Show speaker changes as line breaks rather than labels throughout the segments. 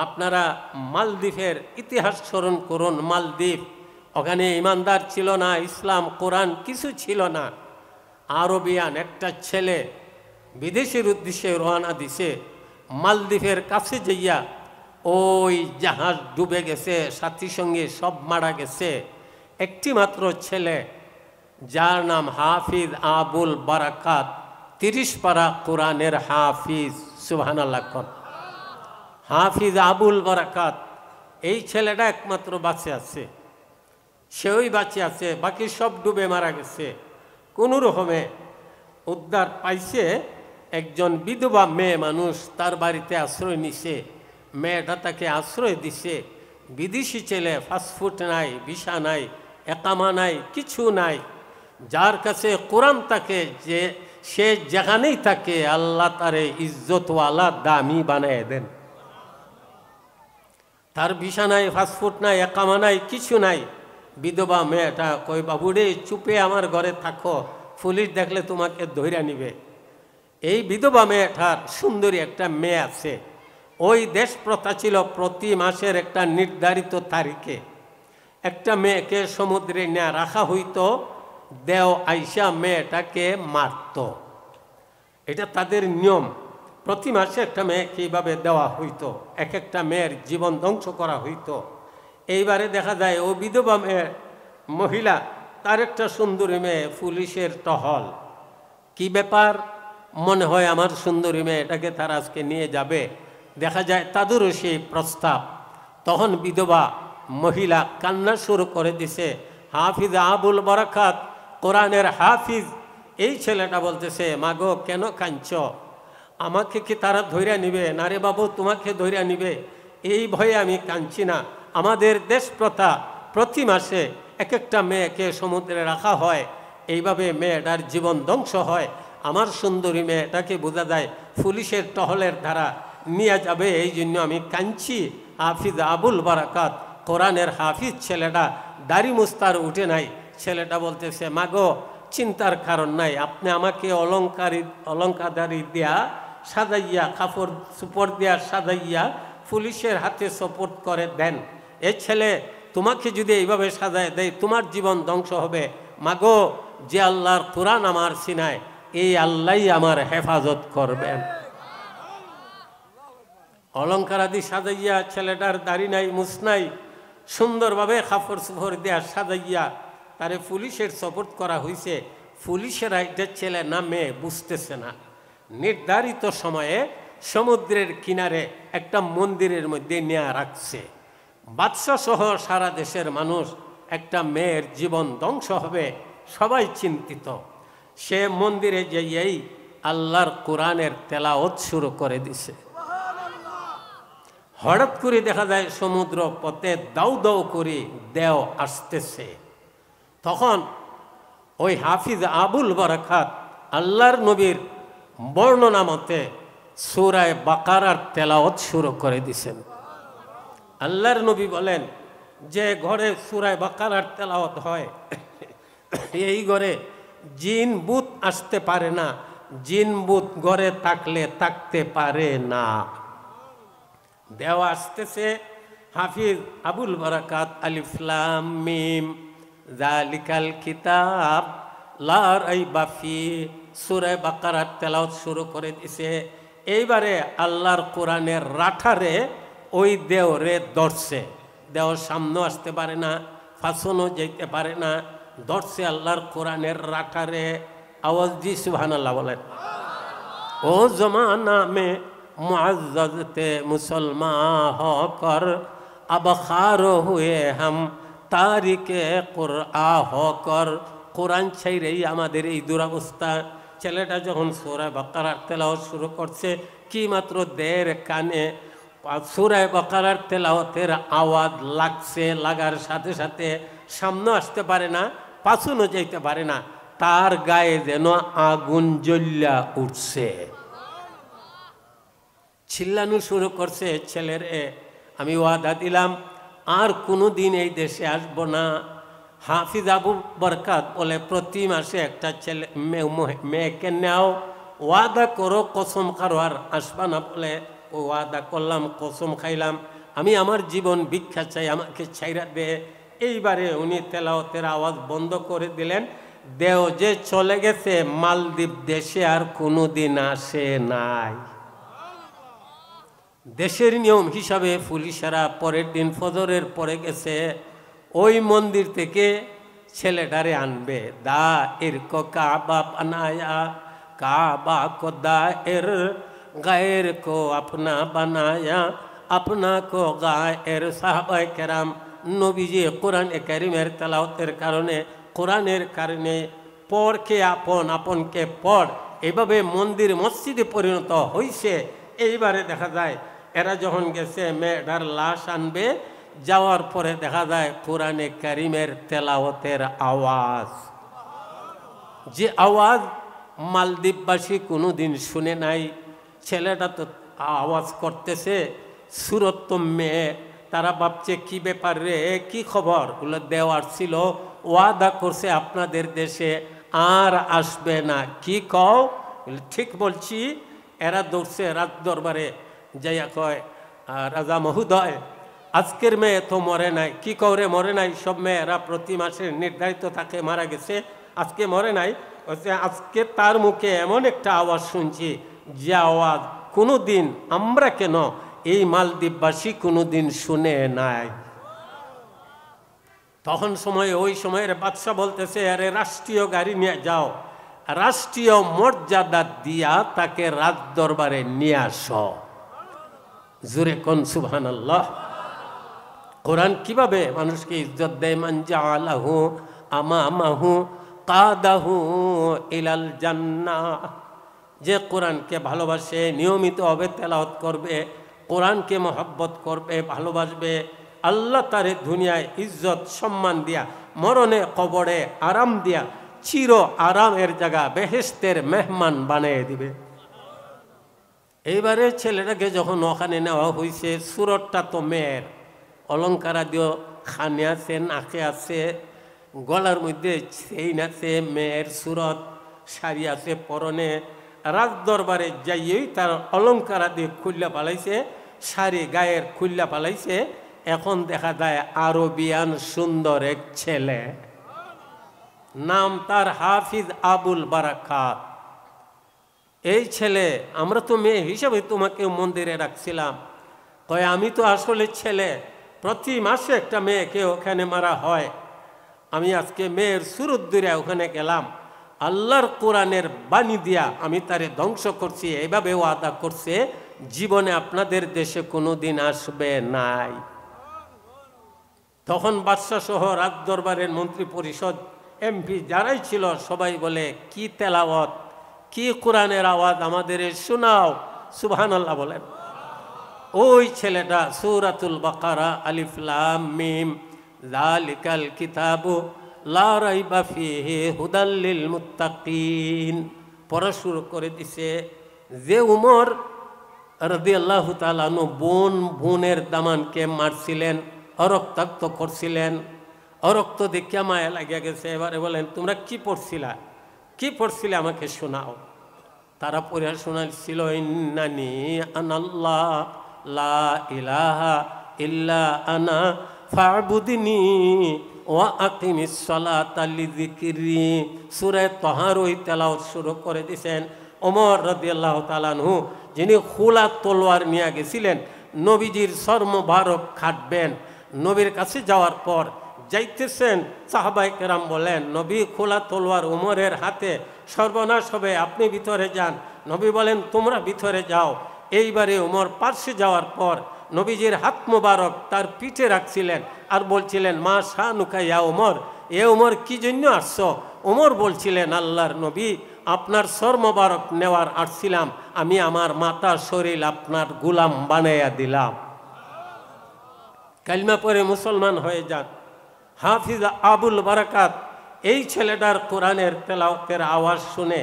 আপনারা মালদ্বীপের ইতিহাস স্মরণ করুন। মালদ্বীপ, ওখানে ইমানদার ছিল না, ইসলাম কোরআন কিছু ছিল না। আরবিয়ান একটা ছেলে বিদেশের উদ্দেশ্যে রওনা দিছে। মালদ্বীপের কাছে যাইয়া ওই জাহাজ ডুবে গেছে, সাথী সঙ্গে সব মারা গেছে। একটি মাত্র ছেলে যার নাম হাফিজ আবুল বারাকাত, 30 পারা কোরআনের হাফিজ। সুবহানাল্লাহ। হাফিজ আবুল বারাকাত, এই ছেলেটা একমাত্র বাঁচে আছে, সেওই বাঁচে আছে, বাকি সব ডুবে মারা গেছে। কোনো রকমে উদ্ধার পাইছে। একজন বিধবা মেয়ে মানুষ তার বাড়িতে আশ্রয় নিছে, মেয়েটা তাকে আশ্রয় দিছে। বিদেশি ছেলে, পাসপোর্ট নাই, ভিসা নাই, একামা নাই, কিছু নাই। যার কাছে কোরআন থাকে, যে সে যেখানেই থাকে আল্লাহ তারে ইজ্জতওয়ালা দামি বানায় দেন। তার ভিসা নাই, পাসপোর্ট নাই, একামা নাই, কিছু নাই। বিধবা মেয়েটা কই, বাবুরে চুপে আমার ঘরে থাকো, পুলিশ দেখলে তোমাকে ধইরা নিবে। এই বিধবা মেয়েটার সুন্দরী একটা মেয়ে আছে। ওই দেশ প্রথা ছিল প্রতি মাসের একটা নির্ধারিত তারিখে একটা মেয়েকে সমুদ্রে নিয়ে রাখা হইতো, দেও আইসা মেয়েটাকে মারত। এটা তাদের নিয়ম। প্রতি মাসে একটা মেয়েকে এইভাবে দেওয়া হইতো, এক একটা মেয়ের জীবন ধ্বংস করা হইতো। এইবারে দেখা যায় ও বিধবা মেয়ের মহিলা, তার একটা সুন্দরী মেয়ে, পুলিশের টহল। কি ব্যাপার, মনে হয় আমার সুন্দরী মেয়েটাকে তারা আজকে নিয়ে যাবে। দেখা যায় তাদেরও সেই প্রস্তাব। তখন বিধবা মহিলা কান্না শুরু করে দিছে। হাফিজ আবুল বারাকাত, কোরআনের হাফিজ, এই ছেলেটা বলতেছে, মাগো কেন কাঁদছ? আমাকে কি তারা ধৈর্য নিবে? না রে বাবু, তোমাকে ধৈর্য নিবে, এই ভয়ে আমি কাঁদছি না। আমাদের দেশ প্রথা, প্রতি মাসে এক একটা মেয়েকে সমুদ্রে রাখা হয়, এইভাবে মেয়েটার জীবন ধ্বংস হয়। আমার সুন্দরী মেয়েটাকে বোঝা যায় পুলিশের টহলের দ্বারা নিয়ে যাবে, এই জন্য আমি কাঁদছি। হাফিজ আবুল বারাকাত, কোরআনের হাফিজ ছেলেটা, দাড়ি মুস্তার উঠে নাই। ছেলেটা বলতেছে, মাগো চিন্তার কারণ নাই, আপনি আমাকে অলঙ্কারদারি দিয়া সাজাইয়া, কাপড় সুপর দিয়া সাজাইয়া পুলিশের হাতে সাপোর্ট করে দেন। এ ছেলে তোমাকে যদি এইভাবে সাজায় দেয়, তোমার জীবন ধ্বংস হবে। মাগো, যে আল্লাহর কোরআন আমার সিনায়, এই আল্লাহই আমার হেফাজত করবেন। অলঙ্কার আদি সাজাইয়া, ছেলেটার দাড়ি নাই, মুছ নাই, সুন্দরভাবে কাপড় সুপর দেয়া সাজাইয়া তারে পুলিশের সাপোর্ট করা হয়েছে। পুলিশেরা এটা ছেলে না মেয়ে বুঝতেছে না। নির্ধারিত সময়ে সমুদ্রের কিনারে একটা মন্দিরের মধ্যে নিয়ে রাখছে। বাদশাহ সহ সারা দেশের মানুষ, একটা মেয়ের জীবন ধ্বংস হবে, সবাই চিন্তিত। সে মন্দিরে যেয়েই আল্লাহর কোরআনের তেলাওয়াত শুরু করে দিছে। হঠাৎ করে দেখা যায় সমুদ্র পথে দাউ দাউ করে দেও আসতেছে। তখন ওই হাফিজ আবুল বারাকাত আল্লাহর নবীর বর্ণনা মতে সূরা বাকারার তেলাওয়াত শুরু করে দিছেন। আল্লাহর নবী বলেন, যে ঘরে সূরা বাকারার তেলাওয়াত হয়, এই ঘরে জিন ভূত আসতে পারে না, জিন ভূত ঘরে থাকলে থাকতে পারে না। দেওয়া আসতেছে। হাফিজ আবুল বারাকাত, আলিফ লাম মিম যালিকাল কিতাব লা রাইবা ফি, সূরা বাকারার তেলাওয়াত শুরু করে দিছে। এইবারে আল্লাহর কোরআনের রাঠারে ওই দেওরে ধরছে। দেও সামনে আসতে পারে না, ফাঁসনও যেতে পারে না, ধরছে আল্লাহর কোরআনের রাঠারে। আওয়াজ দি সুবহানাল্লাহ বলেন। ও জমানা মে মুআজ্জাজতে মুসলমান হকর अब खार हुए हम तारिके कुरआ होकर। কোরআন ছাইরেই আমাদের এই দুরবস্থা। ছেলেটা যখন সূরা বাকারার তেলাওয়াত শুরু করছে, কি মাত্র দের কানে সূরা বাকারার তেলাওয়াতের আওয়াজ লাগছে। লাগার সাথে সাথে সামনে আসতে পারে না, পাছুনো যাইতে পারে না, তার গায়ে যেন আগুন জ্বল্লা উঠছে। চিল্লানো শুরু করছে, ছেলেরে আমি ওয়াদা দিলাম আর কোনো দিন এই দেশে আসবো না। হাফিজ আবু বরকাত বলে, প্রতি মাসে একটা ছেলে মেয়েকে নেও, ওয়াদা করো, কসম কারো আর আসবা না। বলে ও ওয়াদা করলাম, কসম খাইলাম, আমি আমার জীবন ভিক্ষা চাই, আমাকে ছাইরা দে। এইবারে উনি তেলাওয়াতের আওয়াজ বন্ধ করে দিলেন। দেও যে চলে গেছে মালদ্বীপ দেশে আর কোনোদিন আসে নাই। দেশের নিয়ম হিসাবে পুলিশেরা পরের দিন ফজরের পরে গেছে, ওই মন্দির থেকে ছেলেটারে আনবে। দা এর কো কাবা বানায়া, কাবা কো দা এর, গায়ের কো আপনা বানায়া, আপনা কো গায়ের। সাহাবায়ে কেরাম নবীজি কোরআনে কারীমের তেলাওয়াতের কারণে, কোরআনের কারণে পরকে আপন, আপনকে পর, এভাবে মন্দির মসজিদে পরিণত হয়েছে। এইবারে দেখা যায় এরা যখন গেছে মেয়েটার লাশ আনবে, যাওয়ার পরে দেখা যায় কোরআনে কারীমের তেলাওয়াতের আওয়াজ, যে আওয়াজ মালদ্বীপবাসী কোনোদিন শুনে নাই। ছেলেটা তো আওয়াজ করতেছে, সুরত তো মেয়ে, তারা ভাবছে কি ব্যাপার রে, কি খবর? ওগুলো দেওয়ার ছিল, ওয়াদা করছে আপনাদের দেশে আর আসবে না। কি কও? ঠিক বলছি। এরা দৌড়ছে রাজ দরবারে, যাইয়া কয়, রাজা মহোদয়, আজকের মেয়ে তো মরে নাই। কি করে মরে নাই? সব মেয়েরা প্রতি মাসে নির্ধারিত থাকে মারা গেছে, আজকে মরে নাই। আজকে তার মুখে এমন একটা আওয়াজ শুনছি, যে আওয়াজ কোনো দিন আমরা কেন, এই মালদ্বীপবাসী কোনো দিন শুনে নাই। তখন ওই সময়ের বাদশা বলতেছে, আরে রাষ্ট্রীয় গাড়ি নিয়ে যাও, রাষ্ট্রীয় মর্যাদা দিয়া তাকে রাজ দরবারে নিয়ে আসো। জোরে কোন সুবহানাল্লাহ। কোরআন কিভাবে মানুষকে ইজ্জত দেয়? মান জাআলাহু আমামাহু কাদাহু ইলাল জান্নাহ। যে কোরআনকে ভালোবাসে, নিয়মিতভাবে তেলাওয়াত করবে, কোরআনকে মহব্বত করবে, ভালোবাসবে, আল্লাহ তারে দুনিয়ায় ইজ্জত সম্মান দিয়া, মরণে কবরে আরাম দিয়া, চির আরামের জায়গা বেহেশতের মেহমান বানিয়ে দিবে। এইবারে ছেলেটাকে যখন ওখানে নেওয়া হয়েছে, সুরতটা তো মেয়ের, অলঙ্কার দিও খানে আছে, নাকে আছে, গলার মধ্যে চেইন আছে, মেয়ের সুরত, শাড়ি আছে পরনে। রাজ দরবারে যাইয়েই তার অলঙ্কার দিয়ে খুল্লা পালাইছে, শাড়ি গায়ের খুল্লা পালাইছে। এখন দেখা যায় আরবিয়ান সুন্দর এক ছেলে, নাম তার হাফিজ আবুল বারাকাত। এই ছেলে, আমরা তো মেয়ে হিসাবে তোমাকে মন্দিরে রাখছিলাম। কয় আমি তো আসলে ছেলে, প্রতি মাসে একটা মেয়েকে ওখানে মারা হয়। আমি আজকে মেয়ের সুরত দূরে ওখানে গেলাম, আল্লাহর কোরআনের বাণী দিয়া আমি তারে ধ্বংস করছি। এইভাবে ওয়াদা করছে, জীবনে আপনাদের দেশে কোনো দিন আসবে নাই। তখন বাদশা সহ রাজ দরবারের মন্ত্রী পরিষদ, এমপি যারাই ছিল, সবাই বলে, কি তেলাওয়াত, কি কোরআনের আওয়াজ, আমাদের শোনাও। সুবহানাল্লাহ বলেন। ওই ছেলেটা সূরাতুল বাকারা, আলিফ লাম মিম যালিকাল কিতাবু লা রাইবা ফীহি হুদাল লিল মুত্তাকিন পড়া শুরু করে দিছে। যে উমর রাদিয়াল্লাহু তাআলা আনহু বোনের দামানকে মারছিলেন, অরক্তাক্ত করছিলেন, অরক্ত দেখিয়া মায়া লাগিয়া গেছে। এবারে বলেন, তোমরা কি পড়ছিলা, কি পড়ছিলে আমাকে শোনাও। তারা পড়ে শোনাচ্ছিল, ইন্নানি আনাল্লাহ লা ইলাহা ইল্লা আনা ফা'বুদনি ওয়া আকিমিস সালাতা লিযিকরি। সূরা তাহার ওই তেলাওয়াত শুরু করে দিয়েছেন। ওমর রাদিয়াল্লাহু তাআলা আনহু, যিনি খোলা তলোয়ার নিয়ে গেছিলেন নবীজির সর্মভারক খাটবেন, নবীর কাছে যাওয়ার পর যাইতেছেন, সাহাবায়ে কেরাম বলেন, নবী খোলা তলোয়ার ওমরের হাতে, সর্বনাশ হবে, আপনি ভিতরে যান। নবী বলেন, তোমরা ভিতরে যাও। এইবারে ওমর পার্শ্বে যাওয়ার পর নবীজির হাত মোবারক তার পিঠে রাখছিলেন আর বলছিলেন, মা শানুকা ইয়া ওমর, এ ওমর কি জন্য আসছো? ওমর বলছিলেন, আল্লাহর নবী, আপনার সর মোবারক নেওয়ার আসছিলাম, আমি আমার মাতা শরীর আপনার গোলাম বানাইয়া দিলাম। কালিমা পরে মুসলমান হয়ে যান। হাফিজ আবুল বারাকাত, এই ছেলেটার কোরআনের তেলাওয়াতের আওয়াজ শুনে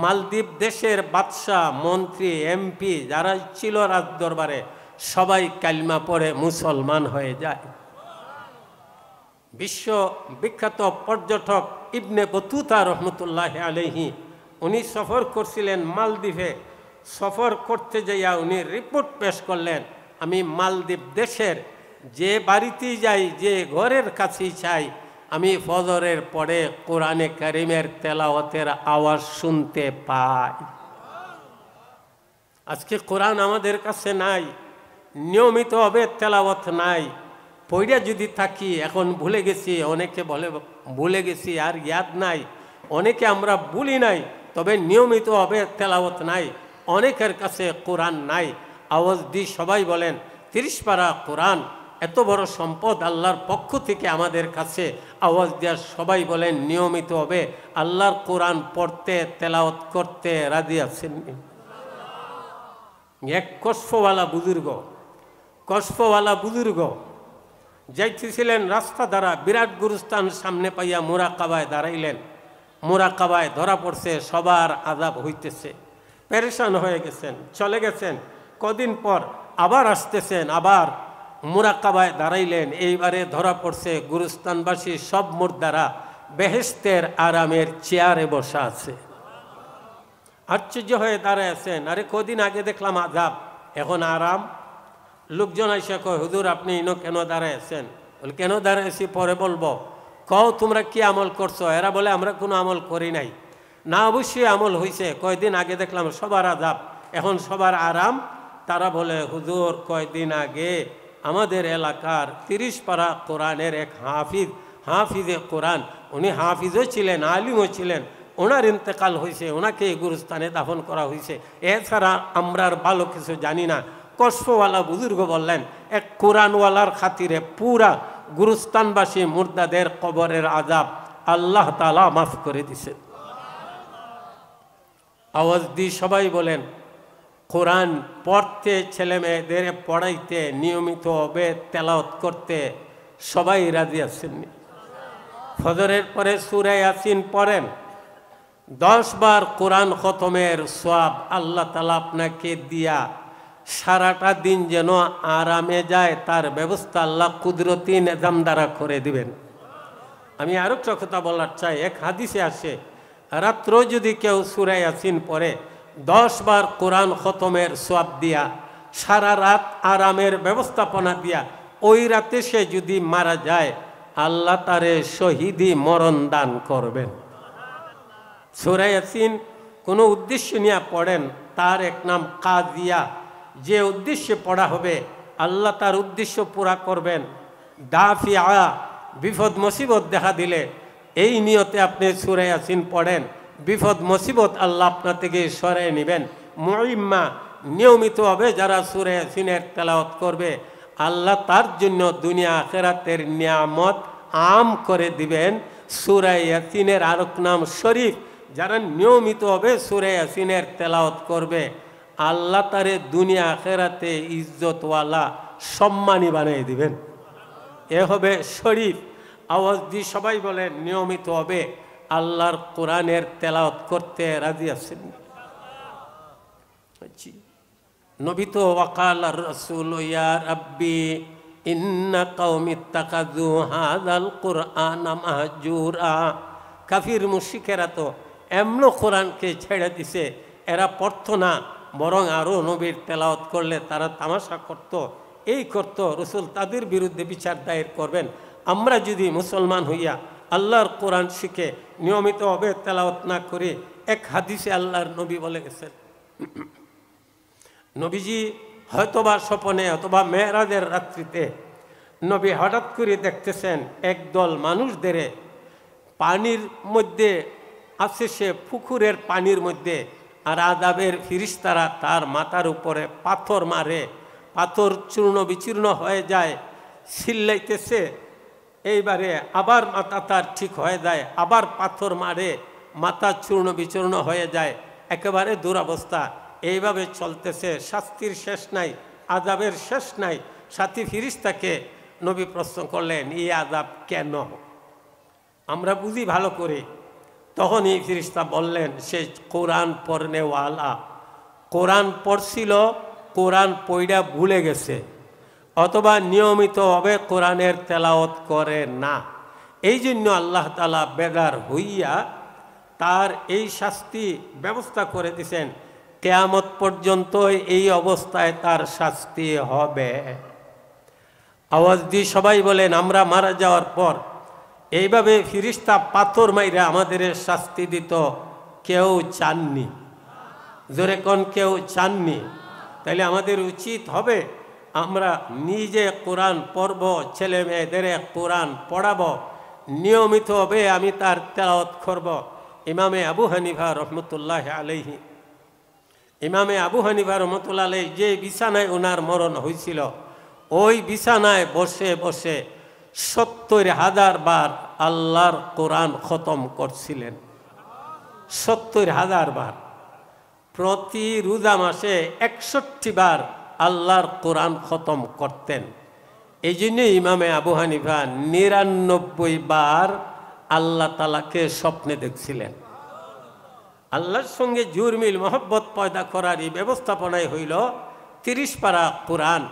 মালদ্বীপ দেশের বাদশাহ, মন্ত্রী, এমপি যারা ছিল রাজ দরবারে, সবাই কালিমা পড়ে মুসলমান হয়ে যায়। বিশ্ব বিখ্যাত পর্যটক ইবনে বতুতা রহমতুল্লাহ আলাইহি, উনি সফর করছিলেন মালদ্বীপে। সফর করতে যাইয়া উনি রিপোর্ট পেশ করলেন, আমি মালদ্বীপ দেশের যে বাড়িতেই যাই, যে ঘরের কাছেই চাই, আমি ফজরের পরে কোরআনে কারিমের তেলাওয়াতের আওয়াজ শুনতে পাই। আজকে কোরআন আমাদের কাছে নাই, নিয়মিতভাবে তেলাওয়াত নাই। পইরা যদি থাকি, এখন ভুলে গেছি, অনেকে বলে ভুলে গেছি আর ইয়াদ নাই, অনেকে আমরা ভুলি নাই, তবে নিয়মিতভাবে তেলাওয়াত নাই। অনেকের কাছে কোরআন নাই। আওয়াজ দিয়ে সবাই বলেন 30 পারা কোরআন এত বড় সম্পদ আল্লাহর পক্ষ থেকে আমাদের কাছে। আওয়াজ দেওয়ার সবাই বলেন নিয়মিতভাবে আল্লাহর কোরআন পড়তে তেলাওয়াত করতে রাজি আছেন? এক কসফওয়ালা বুজুর্গ যাইতেছিলেন রাস্তা দ্বারা, বিরাট গুরুস্থান সামনে পাইয়া মুরাকাবায় দাঁড়াইলেন। মুরাকাবায় ধরা পড়ছে, সবার আযাব হইতেছে, পেরেশান হয়ে গেছেন, চলে গেছেন। কদিন পর আবার আসতেছেন, আবার মুরাকাবায় দাঁড়াইলেন। এইবারে ধরা পড়ছে গুরুস্থানবাসী সব মুর্দারা বেহেশতের আরামের চেয়ারে বসা আছে। আশ্চর্য হয়ে দাঁড়ায় আছেন, আরে কদিন আগে দেখলাম আযাব, এখন আরাম। লোকজন আইসা কয়, হুজুর আপনি ইনো কেন দাঁড়ায় আছেন? বলে কেন দাঁড়াইছি পরে বলবো, কও তোমরা কি আমল করছো? এরা বলে আমরা কোনো আমল করি নাই। না, অবশ্যই আমল হয়েছে, কয়দিন আগে দেখলাম সবার আযাব, এখন সবার আরাম। তারা বলে, হুজুর কয়দিন আগে আমাদের এলাকার 30 পারা কোরআনের এক হাফিজে কোরআন, উনি হাফিজও ছিলেন, আলিমও ছিলেন, ওনার ইন্তেকাল হয়েছে, ওনাকে এই গুরুস্থানে দাফন করা হয়েছে। এছাড়া আমরা আর ভালো কিছু জানি না। কসফওয়ালা বুজুর্গ বললেন, এক কোরআনওয়ালার খাতিরে পুরা গুরুস্থানবাসী মুর্দাদের কবরের আযাব আল্লাহ তাআলা মাফ করে দিছেন। আওয়াজ দিয়ে সবাই বলেন কোরআন পড়তে, ছেলে মেয়েদের পড়াইতে, নিয়মিতভাবে তেলাওয়াত করতে সবাই রাজি আছেন? ফজরের পরে সূরা ইয়াসিন পড়েন, 10 বার কোরআন খতমের সওয়াব আল্লাহ তাআলা আপনাকে দিয়া সারাটা দিন যেন আরামে যায় তার ব্যবস্থা আল্লাহ কুদরতি নিজাম দ্বারা করে দিবেন। আমি আরো একটা কথা বলার চাই, এক হাদিসে আসে, রাত্র যদি কেউ সূরা ইয়াসিন পড়ে 10 বার কোরআন খতমের সওয়াব দিয়া, সারা রাত আরামের ব্যবস্থাপনা দিয়া, ওই রাতে সে যদি মারা যায় আল্লাহ তারে শহীদি মরণ দান করবেন। সূরা ইয়াসিন কোনো উদ্দেশ্য নিয়ে পড়েন, তার এক নাম কাজিয়া। যে উদ্দেশ্যে পড়া হবে আল্লাহ তার উদ্দেশ্য পুরা করবেন। দাফিয়া, বিপদ মুসিবত দেখা দিলে এই নিয়তে আপনি সূরা ইয়াসিন পড়েন, বিপদ মুসিবত আল্লাহ আপনার থেকে সরিয়ে নেবেন। মুইম্মা, নিয়মিতভাবে যারা সূরা ইয়াসিনের তেলাওয়াত করবে আল্লাহ তার জন্য দুনিয়া আখিরাতের নিয়ামত আম করে দিবেন। সূরা ইয়াসিনের আরেক নাম শরীফ। যারা নিয়মিতভাবে সূরা ইয়াসিনের তেলাওয়াত করবে আল্লাহ তারে দুনিয়া আখিরাতে ইজ্জতওয়ালা সম্মানী বানিয়ে দিবেন। এ হবে শরীফ। আওয়াজ দিয়ে সবাই বলেন নিয়মিতভাবে আল্লাহর কোরআনের তেলাওয়াত করতে রাজি আছেন? নবী তো ওয়াকাল রাসূল ইয়া রাব্বি ইন্না কওমি ইত্তাখাযু হাযাল কুরআনা মাহজুরা। কাফির মুশরিকেরা তো এমন কোরআনকে ছেড়ে দিছে, এরা পড়তো না, বরং আরও নবীর তেলাওয়াত করলে তারা তামাশা করত, এই করত। রসুল তাদের বিরুদ্ধে বিচার দায়ের করবেন। আমরা যদি মুসলমান হইয়া আল্লাহর কোরআন শিখে নিয়মিতভাবে তেলাওয়াত না করি, এক হাদিসে আল্লাহর নবী বলে গেছেন, নবীজি হয়তোবা স্বপনে অথবা মেরাজের রাত্রিতে নবী হঠাৎ করে দেখতেছেন একদল মানুষদের পানির মধ্যে আছে, সে পুকুরের পানির মধ্যে, আর আযাবের ফিরিস্তারা তার মাথার উপরে পাথর মারে, পাথর চূর্ণ বিচূর্ণ হয়ে যায়, চিল্লাইতেছে। এইবারে আবার মাথা তার ঠিক হয়ে যায়, আবার পাথর মারে, মাথা চূর্ণ বিচূর্ণ হয়ে যায়, একেবারে দুরবস্থা। এইভাবে চলতেছে, শাস্তির শেষ নাই, আযাবের শেষ নাই। সাথী ফিরিস্তাকে নবী প্রশ্ন করলেন, এই আযাব কেন? আমরা বুঝি ভালো করে। তখন এই ফিরিস্তা বললেন, সে কোরআন পড়নেওয়ালা, কোরআন পড়ছিল, কোরআন পড়া ভুলে গেছে, অথবা নিয়মিতভাবে কোরআনের তেলাওয়াত করে না। এই জন্য আল্লাহ তাআলা বেদার হইয়া তার এই শাস্তি ব্যবস্থা করে দিয়েছেন। কিয়ামত পর্যন্ত এই অবস্থায় তার শাস্তি হবে। আওয়াজ দিয়ে সবাই বলেন, আমরা মারা যাওয়ার পর এইভাবে ফিরিস্তা পাথর মাইরা আমাদের শাস্তি দিত, কেউ চাননি। জোরে কোন কেউ চাননি? তাইলে আমাদের উচিত হবে আমরা নিজে কোরআন পড়ব, ছেলে মেয়েদের কোরআন পড়াবো, নিয়মিত হবে আমি তার তেলাওয়াত করব। ইমামে আবু হানিফা রহমতুল্লাহ আলাইহি, ইমামে আবু হানিফা রহমতুল্লাহ আলাইহি যে বিছানায় ওনার মরণ হয়েছিল, ওই বিছানায় বসে বসে ৭০,০০০ বার আল্লাহর কোরআন খতম করছিলেন। ৭০,০০০ বার। প্রতি রোজা মাসে ৬১ বার আল্লাহর কোরআন খতম করতেন। এই জন্য ইমামে আবু হানিফা ৯৯ বার আল্লাহ তাআলাকে স্বপ্নে দেখছিলেন। আল্লাহর সঙ্গে জুরমিল মহব্বত পয়দা করার এই ব্যবস্থাপনায় হইল ৩০ পারা কোরআন।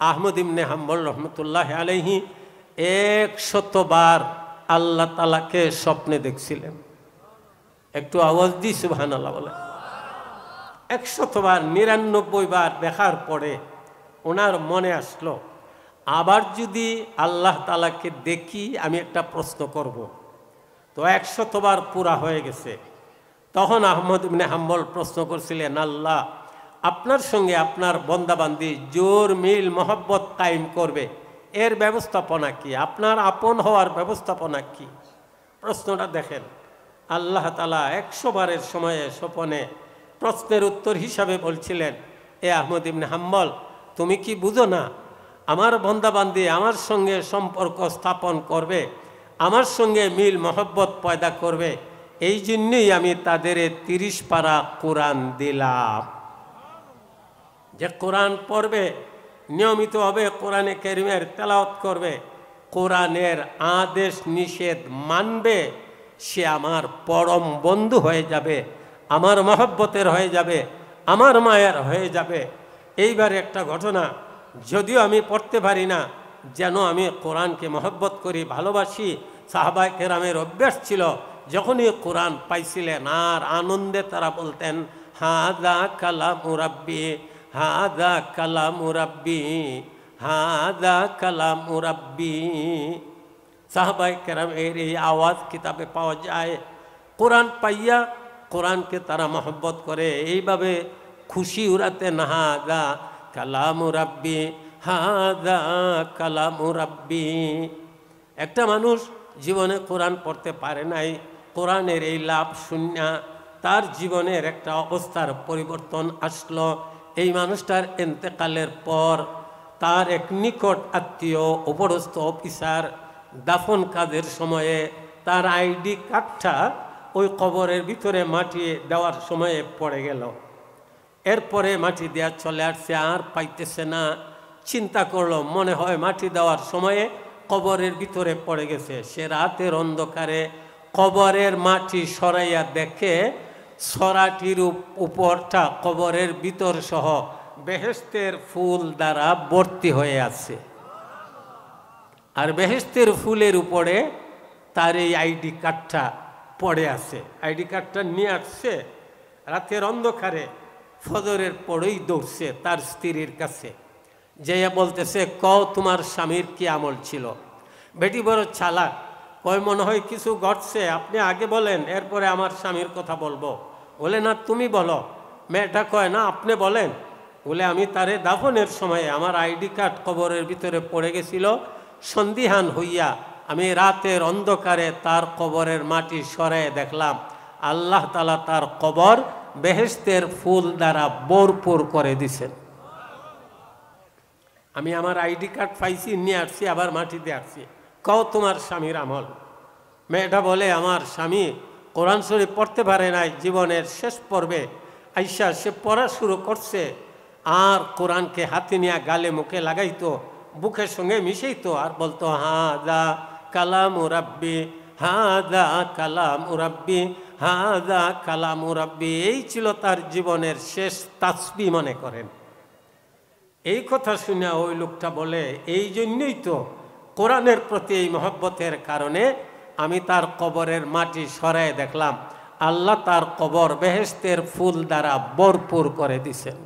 আহমদ ইবনে হাম্বল রহমতুল্লাহ আলাইহি ১০০ বার আল্লাহ তাআলাকে স্বপ্নে দেখছিলেন। একটু আওয়াজ দি সুবহানাল্লাহ বলে। ১০০ বার, ৯৯ বার দেখার পরে ওনার মনে আসলো, আবার যদি আল্লাহ তাআলাকে দেখি আমি একটা প্রশ্ন করব। তো ১০০ বার পুরা হয়ে গেছে। তখন আহমদ ইবনে হাম্বল প্রশ্ন করছিলেন, আল্লাহ আপনার সঙ্গে আপনার বন্দাবান্দি জোর মিল মহব্বত কায়েম করবে, এর ব্যবস্থাপনা কি? আপনার আপন হওয়ার ব্যবস্থাপনা কি? প্রশ্নটা দেখেন। আল্লাহ তাআলা ১০০ বারের সময়ে স্বপনে প্রশ্নের উত্তর হিসাবে বলছিলেন, এ আহমদ ইবনে হাম্বল, তুমি কি বুঝো না আমার বন্দাবান্দি আমার সঙ্গে সম্পর্ক স্থাপন করবে, আমার সঙ্গে মিল মহব্বত পয়দা করবে, এই জন্যই আমি তাদের ৩০ পারা কোরআন দিলাম। যে কোরআন পড়বে, নিয়মিত হবে কোরআনে কারীমের তেলাওয়াত করবে, কোরআনের আদেশ নিষেধ মানবে, সে আমার পরম বন্ধু হয়ে যাবে, আমার মহব্বতের হয়ে যাবে, আমার মায়ের হয়ে যাবে। এইবার একটা ঘটনা, যদিও আমি পড়তে পারি না, যেন আমি কোরআনকে মহব্বত করি, ভালোবাসি। সাহাবায়ে কেরামের অভ্যাস ছিল, যখনই কোরআন পাইছিলেন আর আনন্দে তারা বলতেন, হাযা কালামু রাব্বি, হাযা কালামু রাব্বি, হাযা কালামু রাব্বি। সাহাবায়ে কেরামের এই আওয়াজ কিতাবে পাওয়া যায়। কোরআন পাইয়া কোরআনকে তারা মহব্বত করে, এইভাবে খুশি উড়াতেন, হাযা কালামু রাব্বি, হাযা কালামু রাব্বি। একটা মানুষ জীবনে কোরআন পড়তে পারে নাই, কোরআনের এই লাভ শূন্য, তার জীবনের একটা অবস্থার পরিবর্তন আসলো। এই মানুষটার ইন্তেকালের পর তার এক নিকট আত্মীয় উপরস্থ অফিসার দাফন কাজের সময়ে তার আইডি কার্ডটা ওই কবরের ভিতরে মাটি দেওয়ার সময়ে পড়ে গেল। এরপরে মাটি দেওয়া চলে আসছে, আর পাইতেছে না। চিন্তা করলো, মনে হয় মাটি দেওয়ার সময়ে কবরের ভিতরে পড়ে গেছে। সে রাতের অন্ধকারে কবরের মাটি সরাইয়া দেখে সরাটির উপরটা কবরের ভিতর সহ বেহেশতের ফুল দ্বারা ভর্তি হয়ে আছে। আর বেহেশতের ফুলের উপরে তার এই আইডি কার্ডটা পড়ে আছে। আইডি কার্ডটা নিয়ে আসছে, রাতের অন্ধকারে ফজরের পরেই দৌড়ছে তার স্ত্রীর কাছে, যেয়ে বলতেছে, কও তোমার স্বামীর কি আমল ছিল? বেটি বড় চালাক, কয় মনে হয় কিছু ঘটছে, আপনি আগে বলেন, এরপরে আমার স্বামীর কথা বলবো। বলে না তুমি বলো। মেয়েটা কয় না আপনি বলেন। বলে আমি তারে দাফনের সময়ে আমার আইডি কার্ড কবরের ভিতরে পড়ে গেছিল, সন্দিহান হইয়া আমি রাতের অন্ধকারে তার কবরের মাটি সরাই দেখলাম আল্লাহ তাআলা তার কবর বেহেশতের ফুল দ্বারা ভরপুর করে দিছেন। আমি আমার আইডি কার্ড পাইছি, নিয়ে আসছি, আবার মাটি দিয়ে আসছি। কও তোমার স্বামীর আমল। মেয়েটা বলে, আমার স্বামী কোরআন শরীফ পড়তে পারে নাই, জীবনের শেষ পর্বে আইসা সে পড়া শুরু করছে, আর কোরআনকে হাতে নিয়ে গালে মুখে লাগাইতো, বুকের সঙ্গে মিশাইতো, আর বলতো, হাযা কালামু রাব্বি, হাযা কালামু রাব্বি, হাযা কালামু রাব্বি। এই ছিল তার জীবনের শেষ তাসবিহ মনে করেন। এই কথা শুনে ওই লোকটা বলে, এই জন্যই তো কোরআনের প্রতি এই মহব্বতের কারণে আমি তার কবরের মাটি সরায় দেখলাম আল্লাহ তার কবর বেহেশতের ফুল দ্বারা ভরপুর করে দিছেন।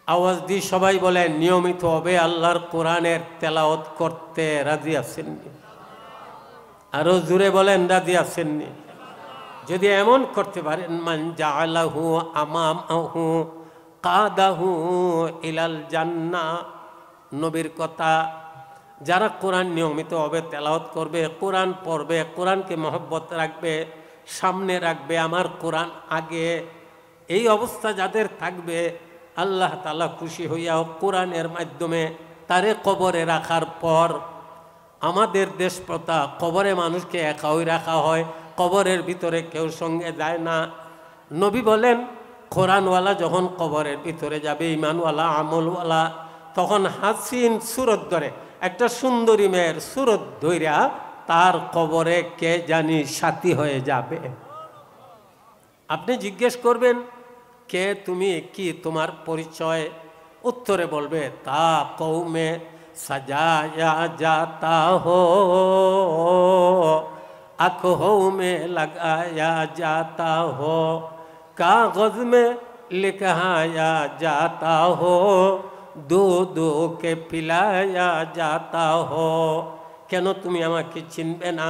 আওয়াজ দিয়ে সবাই বলেন নিয়মিত হবে আল্লাহর কোরআনের তেলাওয়াত করতে রাজি আছেননি? আরো জোরে বলেন রাজি আছেননি? যদি এমন করতে পারেন মান জাআলাহু আমামাহু কাদাহু ইলাল জান্নাহ, নবীর কথা, যারা কোরআন নিয়মিত হবে তেলাওয়াত করবে, কোরআন পড়বে, কোরআনকে মহব্বত রাখবে, সামনে রাখবে, আমার কোরআন আগে, এই অবস্থা যাদের থাকবে আল্লাহ তাআলা খুশি হইয়াও কোরআনের মাধ্যমে তারে কবরে রাখার পর, আমাদের দেশ প্রথা কবরে মানুষকে একাই রাখা হয়, কবরের ভিতরে কেউ সঙ্গে যায় না। নবী বলেন কোরআনওয়ালা যখন কবরের ভিতরে যাবে, ইমানওয়ালা আমলওয়ালা, তখন হাসিন সুরত ধরে, একটা সুন্দরী মেয়ের সুরত ধইরা তার কবরে কে জানি সাথী হয়ে যাবে। আপনি জিজ্ঞেস করবেন কে তুমি, কি তোমার পরিচয়? উত্তরে বলবে তা কৌমে সাজায়া जाता हो आँखों में लगाया जाता हो कागज में लिखाया जाता हो दो दो के पिलाया जाता हो। কেন তুমি আমাকে চিনবে না?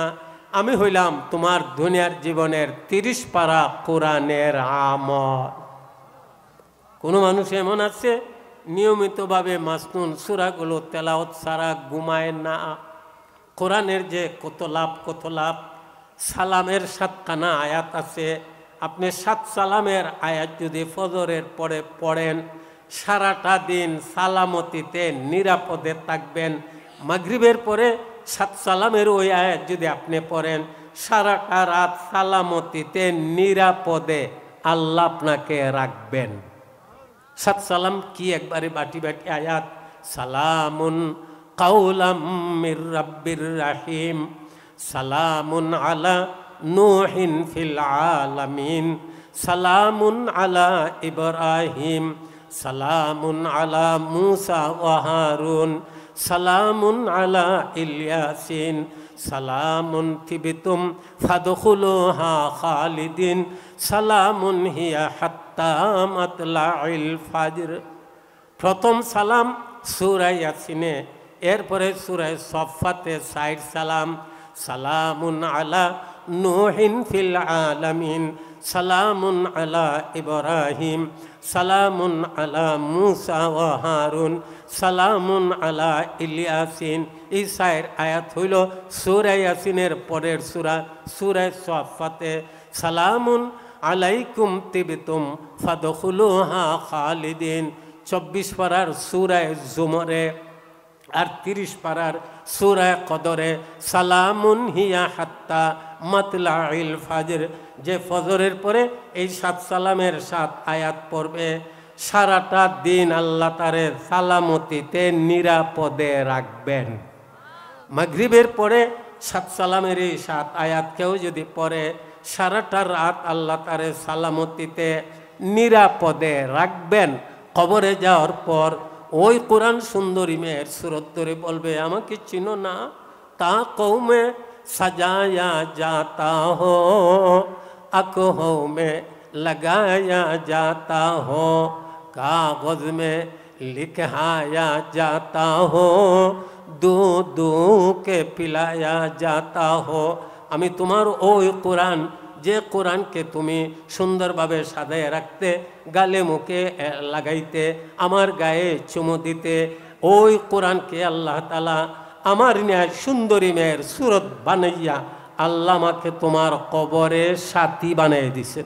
আমি হইলাম তোমার দুনিয়ার জীবনের 30 পারা কোরআনের আমল। কোন মানুষ এমন আছে নিয়মিতভাবে মাসনুন সূরাগুলো তেলাওয়াত ছাড়া ঘুমায় না? কোরআনের যে কত লাভ, কত লাভ। সালামের 7খানা আয়াত আছে, আপনি 7 সালামের আয়াত যদি ফজরের পরে পড়েন সারাটা দিন সালামতিতে নিরাপদে থাকবেন। মাগরিবের পরে 7 সালামের ওই আয়াত যদি আপনি পড়েন সারাটা রাত সালামতিতে নিরাপদে আল্লাহ আপনাকে রাখবেন। 7 সালাম কি একবারে বাটি বাটি আয়াত? সালামুন কাউলাম মির রাব্বির রাহিম, সালামুন আলা নূহিন ফিল আলামিন, সালামুন আলা ইব্রাহিম, সালামুন আলা মুসা ওয়া হারুন, সালামুন আলা ইলিয়াসিন, সালামুন তিবতুম ফাদখুলুহা খালিদিন, সালামুন হিয়া হাত্তা মাতলাইল ফাজর। প্রথম সালাম সূরা ইয়াসিনে, এরপরে সূরা সফফাতে 60 সালাম। সালামুন আলা নূহিন ফিল আলামিন, সালামুন আলা ইব্রাহিম, সালামুন আলা মুসা ওয়া হারুন, সালামুন আলা ইলিয়াসিন। এই 4 আয়াত হইল সূরা ইয়াসিনের পরের সূরা, সূরা সফফাতে সালামুন আলাইকুম তিবতুম ফাদখুলুহা খালিদিন। 24 পারার সূরা জুমরে আর 30 পারার সূরা কদরে সালামুন হিয়া হাত্তা মাতলাইল ফাজর। যে ফজরের পরে এই 7 সালামের 7 আয়াত পড়বে সারাটা দিন আল্লাহ তারে সালামতিতে নিরাপদে রাখবেন। মাগরিবের পরে 7 সালামের এই 7 আয়াত কেউ যদি পড়ে সারাটা রাত আল্লাহ তারে সালামতিতে নিরাপদে রাখবেন। কবরে যাওয়ার পর ওই কোরআন সুন্দরী মেয়ের সুরত ধরে বলবে আমাকে চিনো না? তা কৌমে সাজায়া जाता हो आँखों में लगाया जाता हो कागज में लिखाया जाता हो दूध के पिलाया जाता हो। আমি তোমার ওই কোরআন, যে কোরআনকে তুমি সুন্দরভাবে সাজায় রাখতে, গালে মুখে লাগাইতে, আমার গায়ে চুমু দিতে, ওই কোরআনকে আল্লাহ তাআলা আমার ন্যায় সুন্দরী মেয়ের সুরত বানাইয়া আল্লাহ আমাকে তোমার কবরে সাথী বানিয়ে দিছে।